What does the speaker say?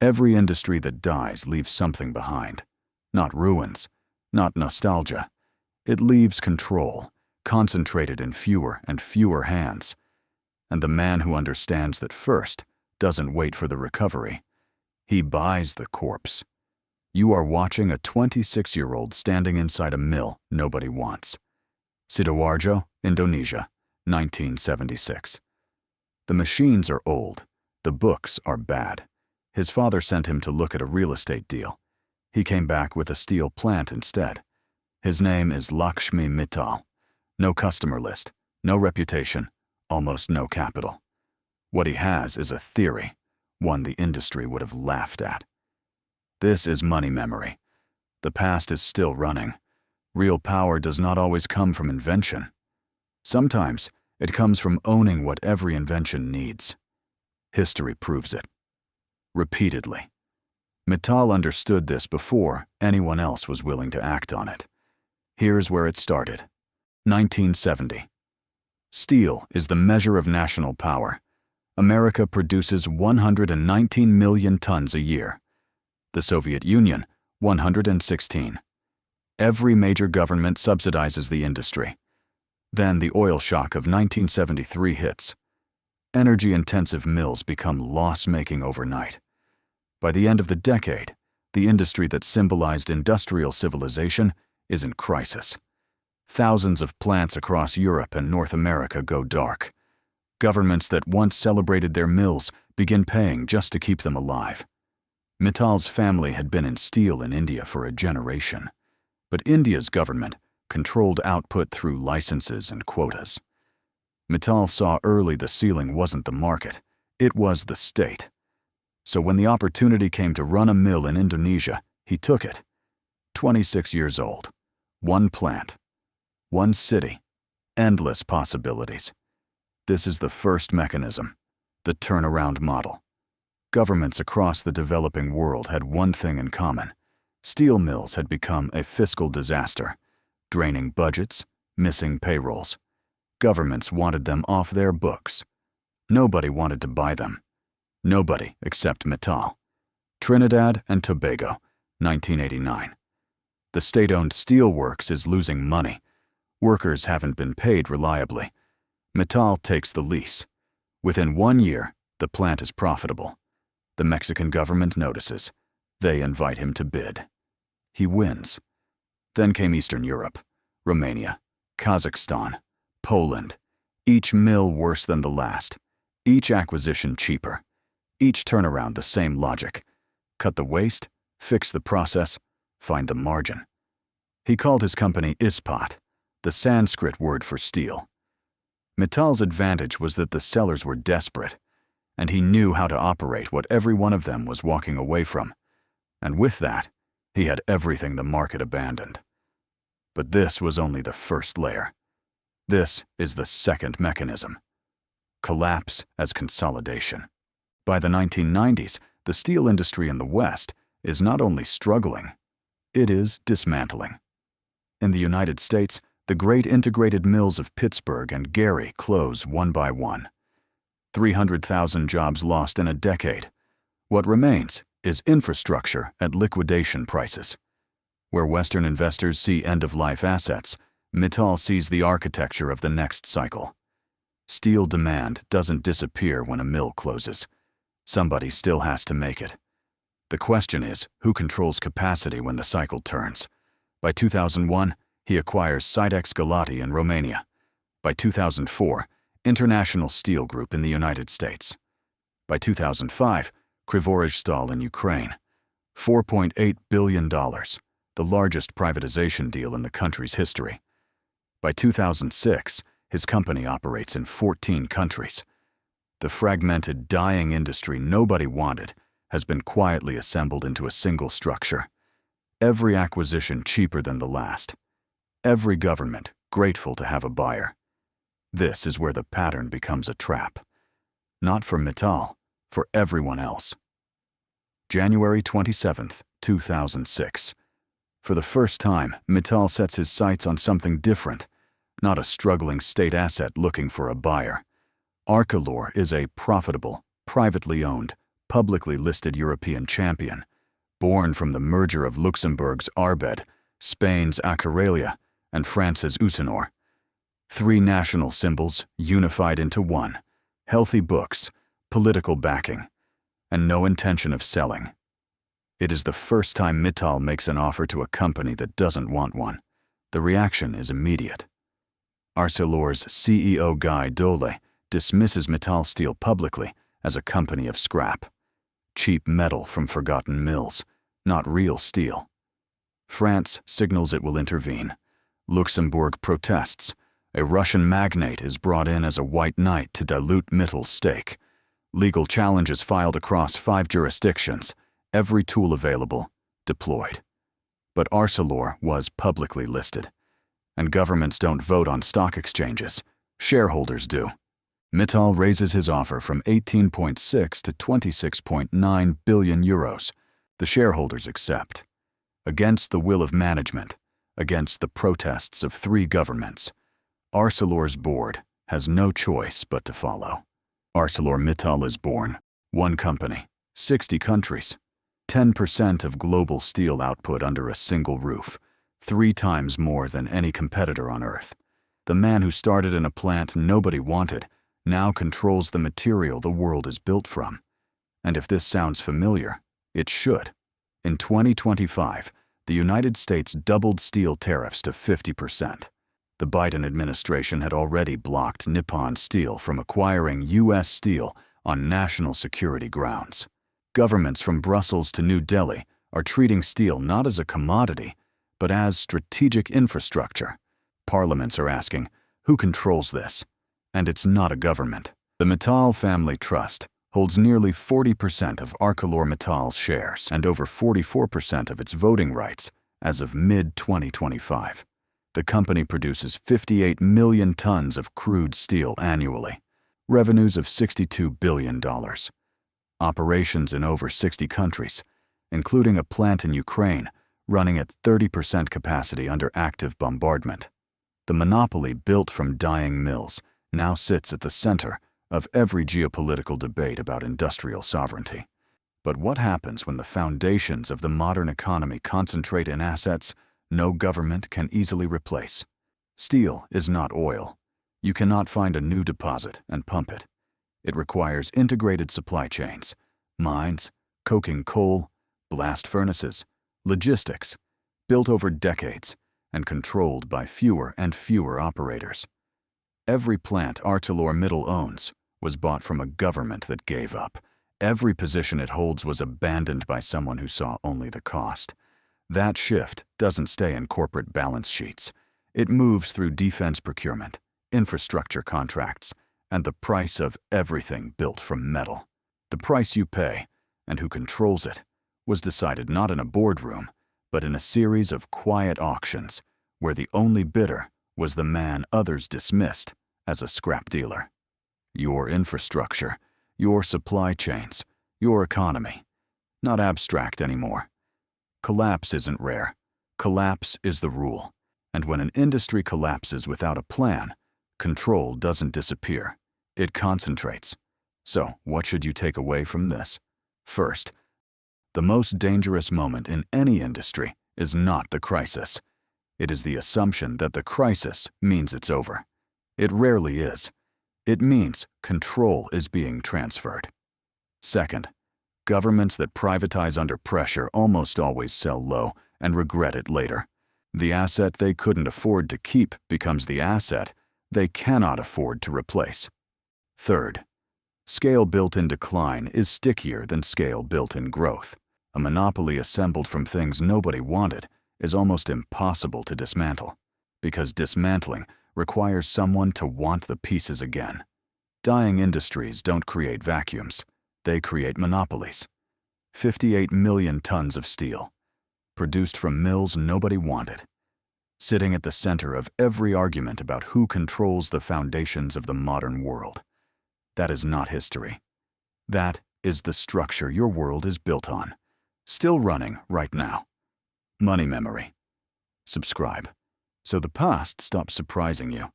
Every industry that dies leaves something behind. Not ruins, not nostalgia. It leaves control, concentrated in fewer and fewer hands. And the man who understands that first doesn't wait for the recovery. He buys the corpse. You are watching a 26-year-old standing inside a mill nobody wants. Sidoarjo, Indonesia, 1976. The machines are old. The books are bad. His father sent him to look at a real estate deal. He came back with a steel plant instead. His name is Lakshmi Mittal. No customer list, no reputation, almost no capital. What he has is a theory, one the industry would have laughed at. This is money memory. The past is still running. Real power does not always come from invention. Sometimes it comes from owning what every invention needs. History proves it. Repeatedly. Mittal understood this before anyone else was willing to act on it. Here's where it started. 1970. Steel is the measure of national power. America produces 119 million tons a year. The Soviet Union, 116. Every major government subsidizes the industry. Then the oil shock of 1973 hits. Energy-intensive mills become loss-making overnight. By the end of the decade, the industry that symbolized industrial civilization is in crisis. Thousands of plants across Europe and North America go dark. Governments that once celebrated their mills begin paying just to keep them alive. Mittal's family had been in steel in India for a generation, but India's government controlled output through licenses and quotas. Mittal saw early the ceiling wasn't the market, it was the state. So when the opportunity came to run a mill in Indonesia, he took it. 26 years old, one plant, one city, endless possibilities. This is the first mechanism, the turnaround model. Governments across the developing world had one thing in common. Steel mills had become a fiscal disaster, draining budgets, missing payrolls. Governments wanted them off their books. Nobody wanted to buy them. Nobody except Mittal. Trinidad and Tobago, 1989. The state-owned steelworks is losing money. Workers haven't been paid reliably. Mittal takes the lease. Within 1 year, the plant is profitable. The Mexican government notices. They invite him to bid. He wins. Then came Eastern Europe, Romania, Kazakhstan, Poland. Each mill worse than the last. Each acquisition cheaper. Each turnaround the same logic. Cut the waste, fix the process, find the margin. He called his company Ispat, the Sanskrit word for steel. Mittal's advantage was that the sellers were desperate, and he knew how to operate what every one of them was walking away from. And with that, he had everything the market abandoned. But this was only the first layer. This is the second mechanism. Collapse as consolidation. By the 1990s, the steel industry in the West is not only struggling, it is dismantling. In the United States, the great integrated mills of Pittsburgh and Gary close one by one. 300,000 jobs lost in a decade. What remains is infrastructure at liquidation prices. Where Western investors see end-of-life assets, Mittal sees the architecture of the next cycle. Steel demand doesn't disappear when a mill closes. Somebody still has to make it. The question is, who controls capacity when the cycle turns? By 2001, he acquires Sidex Galati in Romania. By 2004, International Steel Group in the United States. By 2005, Kryvyi in Ukraine. $4.8 billion, the largest privatization deal in the country's history. By 2006, his company operates in 14 countries. The fragmented, dying industry nobody wanted has been quietly assembled into a single structure. Every acquisition cheaper than the last. Every government grateful to have a buyer. This is where the pattern becomes a trap. Not for Mittal, for everyone else. January 27, 2006. For the first time, Mittal sets his sights on something different, not a struggling state asset looking for a buyer. Arcelor is a profitable, privately owned, publicly listed European champion, born from the merger of Luxembourg's Arbed, Spain's Acarella, and France's Usinor. 3 national symbols unified into one: healthy books, political backing, and no intention of selling. It is the first time Mittal makes an offer to a company that doesn't want one. The reaction is immediate. Arcelor's CEO Guy Dole dismisses Mittal Steel publicly as a company of scrap. Cheap metal from forgotten mills, not real steel. France signals it will intervene. Luxembourg protests. A Russian magnate is brought in as a white knight to dilute Mittal's stake. Legal challenges filed across 5 jurisdictions. Every tool available deployed. But Arcelor was publicly listed. And governments don't vote on stock exchanges. Shareholders do. Mittal raises his offer from 18.6 to 26.9 billion euros. The shareholders accept. Against the will of management, against the protests of 3 governments, Arcelor's board has no choice but to follow. ArcelorMittal is born. 1 company, 60 countries, 10% of global steel output under a single roof, 3 times more than any competitor on Earth. The man who started in a plant nobody wanted now controls the material the world is built from. And if this sounds familiar, it should. In 2025, the United States doubled steel tariffs to 50%. The Biden administration had already blocked Nippon Steel from acquiring U.S. steel on national security grounds. Governments from Brussels to New Delhi are treating steel not as a commodity, but as strategic infrastructure. Parliaments are asking, who controls this? And it's not a government. The Mittal Family Trust holds nearly 40% of ArcelorMittal's shares and over 44% of its voting rights as of mid-2025. The company produces 58 million tons of crude steel annually, revenues of $62 billion. Operations in over 60 countries, including a plant in Ukraine running at 30% capacity under active bombardment. The monopoly built from dying mills now sits at the center of every geopolitical debate about industrial sovereignty. But what happens when the foundations of the modern economy concentrate in assets no government can easily replace? Steel is not oil. You cannot find a new deposit and pump it. It requires integrated supply chains, mines, coking coal, blast furnaces, logistics, built over decades and controlled by fewer and fewer operators. Every plant ArcelorMittal owns was bought from a government that gave up. Every position it holds was abandoned by someone who saw only the cost. That shift doesn't stay in corporate balance sheets. It moves through defense procurement, infrastructure contracts, and the price of everything built from metal. The price you pay, and who controls it, was decided not in a boardroom, but in a series of quiet auctions where the only bidder was the man others dismissed as a scrap dealer. Your infrastructure, your supply chains, your economy. Not abstract anymore. Collapse isn't rare. Collapse is the rule. And when an industry collapses without a plan, control doesn't disappear. It concentrates. So, what should you take away from this? First, the most dangerous moment in any industry is not the crisis. It is the assumption that the crisis means it's over. It rarely is. It means control is being transferred. Second, governments that privatize under pressure almost always sell low and regret it later. The asset they couldn't afford to keep becomes the asset they cannot afford to replace. Third, scale built in decline is stickier than scale built in growth. A monopoly assembled from things nobody wanted is almost impossible to dismantle, because dismantling requires someone to want the pieces again. Dying industries don't create vacuums. They create monopolies. 58 million tons of steel, produced from mills nobody wanted, sitting at the center of every argument about who controls the foundations of the modern world. That is not history. That is the structure your world is built on, still running right now. Money memory. Subscribe, so the past stops surprising you.